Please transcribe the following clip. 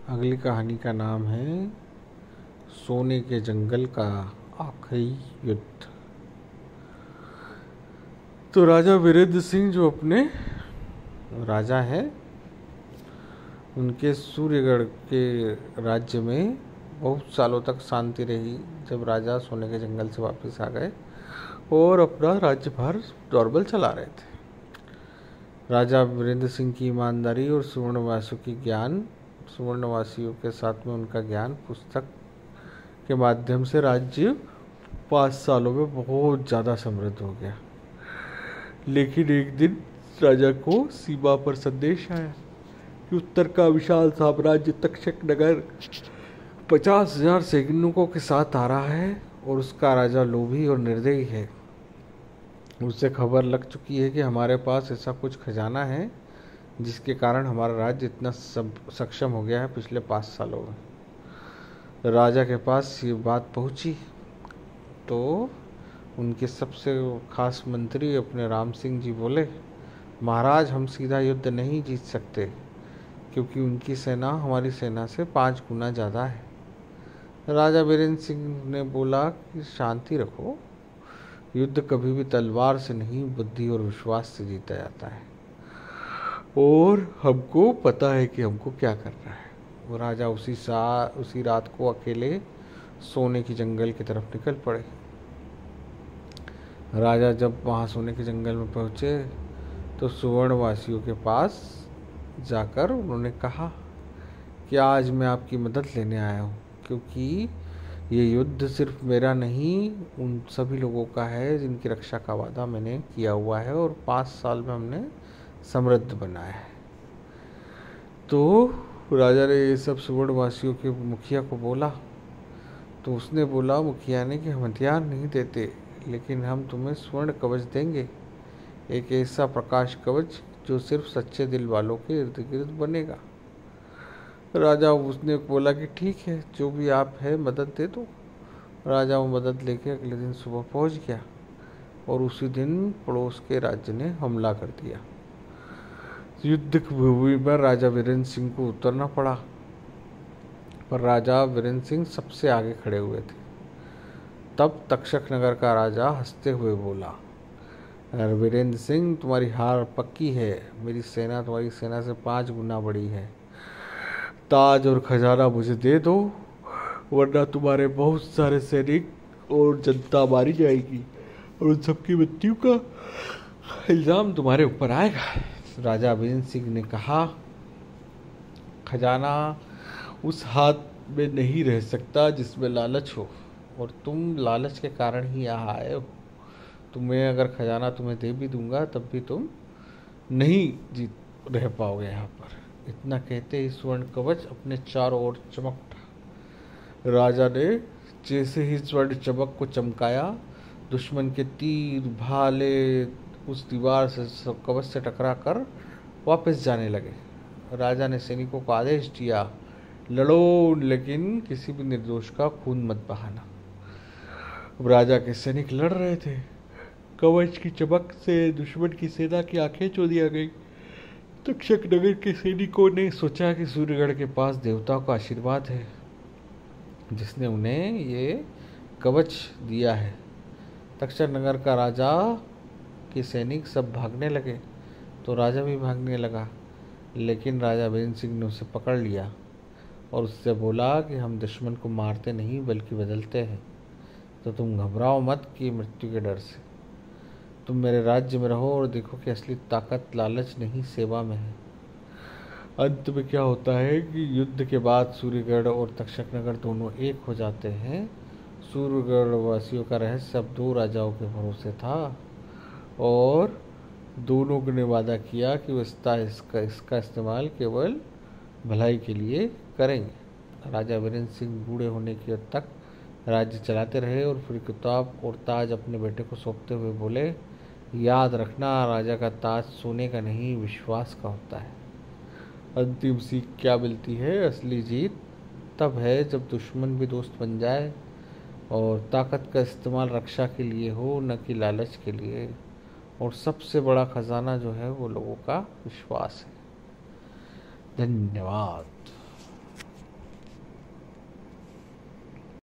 अगली कहानी का नाम है सोने के जंगल का आखिरी युद्ध। तो राजा वीरेंद्र सिंह जो अपने राजा हैं, उनके सूर्यगढ़ के राज्य में बहुत सालों तक शांति रही। जब राजा सोने के जंगल से वापस आ गए और अपना राज्यभार नॉर्मल चला रहे थे। राजा वीरेंद्र सिंह की ईमानदारी और सुवर्णवासियों के साथ में उनका ज्ञान पुस्तक के माध्यम से राज्य 5 सालों में बहुत ज़्यादा समृद्ध हो गया। लेकिन एक दिन राजा को सीमा पर संदेश आया कि उत्तर का विशाल साम्राज्य तक्षक नगर 50,000 सैनिकों के साथ आ रहा है और उसका राजा लोभी और निर्दयी है। उससे खबर लग चुकी है कि हमारे पास ऐसा कुछ खजाना है जिसके कारण हमारा राज्य इतना सक्षम हो गया है पिछले 5 सालों में। राजा के पास ये बात पहुंची तो उनके सबसे खास मंत्री अपने राम सिंह जी बोले, महाराज हम सीधा युद्ध नहीं जीत सकते क्योंकि उनकी सेना हमारी सेना से 5 गुना ज़्यादा है। राजा वीरेंद्र सिंह ने बोला कि शांति रखो, युद्ध कभी भी तलवार से नहीं बुद्धि और विश्वास से जीता जाता है और हमको पता है कि हमको क्या करना है। वो राजा उसी रात को अकेले सोने की जंगल की तरफ निकल पड़े। राजा जब वहाँ सोने के जंगल में पहुँचे तो सुवर्णवासियों के पास जाकर उन्होंने कहा कि आज मैं आपकी मदद लेने आया हूँ, क्योंकि ये युद्ध सिर्फ मेरा नहीं उन सभी लोगों का है जिनकी रक्षा का वादा मैंने किया हुआ है और 5 साल में हमने समृद्ध बनाया है। तो राजा ने ये सब सुवर्णवासियों के मुखिया को बोला तो उसने बोला मुखिया ने कि हम हथियार नहीं देते, लेकिन हम तुम्हें स्वर्ण कवच देंगे, एक ऐसा प्रकाश कवच जो सिर्फ सच्चे दिल वालों के इर्द गिर्द बनेगा। राजा उसने बोला कि ठीक है, जो भी आप है मदद दे दो। राजा वो मदद लेके अगले दिन सुबह पहुंच गया और उसी दिन पड़ोस के राज्य ने हमला कर दिया। युद्ध की भूमि पर राजा वीरेंद्र सिंह को उतरना पड़ा, पर राजा वीरेंद्र सिंह सबसे आगे खड़े हुए थे। तब तक्षक नगर का राजा हंसते हुए बोला, वीरेंद्र सिंह तुम्हारी हार पक्की है, मेरी सेना तुम्हारी सेना से 5 गुना बड़ी है। ताज और खजाना मुझे दे दो, वरना तुम्हारे बहुत सारे सैनिक और जनता मारी जाएगी और उन सबकी मृत्यु का इल्जाम तुम्हारे ऊपर आएगा। राजा वीरेंद्र सिंह ने कहा, खजाना उस हाथ में नहीं रह सकता जिसमें लालच हो, और तुम लालच के कारण ही यहाँ आए हो। तुम्हें अगर खजाना तुम्हें दे भी दूंगा तब भी तुम नहीं जीत रह पाओगे यहाँ पर। इतना कहते ही स्वर्ण कवच अपने चारों ओर चमक उठा। राजा ने जैसे ही स्वर्ण चमक को चमकाया, दुश्मन के तीर भाले उस दीवार से कवच से टकरा कर वापस जाने लगे। राजा ने सैनिकों को आदेश दिया, लड़ो, लेकिन किसी भी निर्दोष का खून मत बहाना। अब राजा के सैनिक लड़ रहे थे। कवच की चमक से दुश्मन की सेना की आंखें चौंधिया गई। तक्षक नगर के सैनिकों ने सोचा कि सूर्यगढ़ के पास देवताओं का आशीर्वाद है जिसने उन्हें ये कवच दिया है। तक्षक नगर का राजा के सैनिक सब भागने लगे तो राजा भी भागने लगा, लेकिन राजा वीरेंद्र सिंह ने उसे पकड़ लिया और उससे बोला कि हम दुश्मन को मारते नहीं बल्कि बदलते हैं, तो तुम घबराओ मत कि मृत्यु के डर से। तुम मेरे राज्य में रहो और देखो कि असली ताकत लालच नहीं सेवा में है। अंत में क्या होता है कि युद्ध के बाद सूर्यगढ़ और तक्षक नगर दोनों एक हो जाते हैं। सूर्यगढ़ वासियों का रहस्य अब 2 राजाओं के भरोसे था और दोनों ने वादा किया कि वो इसका इस्तेमाल केवल भलाई के लिए करेंगे। राजा वीरेंद्र सिंह बूढ़े होने की हद तक राज्य चलाते रहे और फिर किताब और ताज अपने बेटे को सौंपते हुए बोले, याद रखना, राजा का ताज सोने का नहीं विश्वास का होता है। अंतिम सीख क्या मिलती है? असली जीत तब है जब दुश्मन भी दोस्त बन जाए और ताकत का इस्तेमाल रक्षा के लिए हो, न कि लालच के लिए। और सबसे बड़ा खजाना जो है वो लोगों का विश्वास है। धन्यवाद।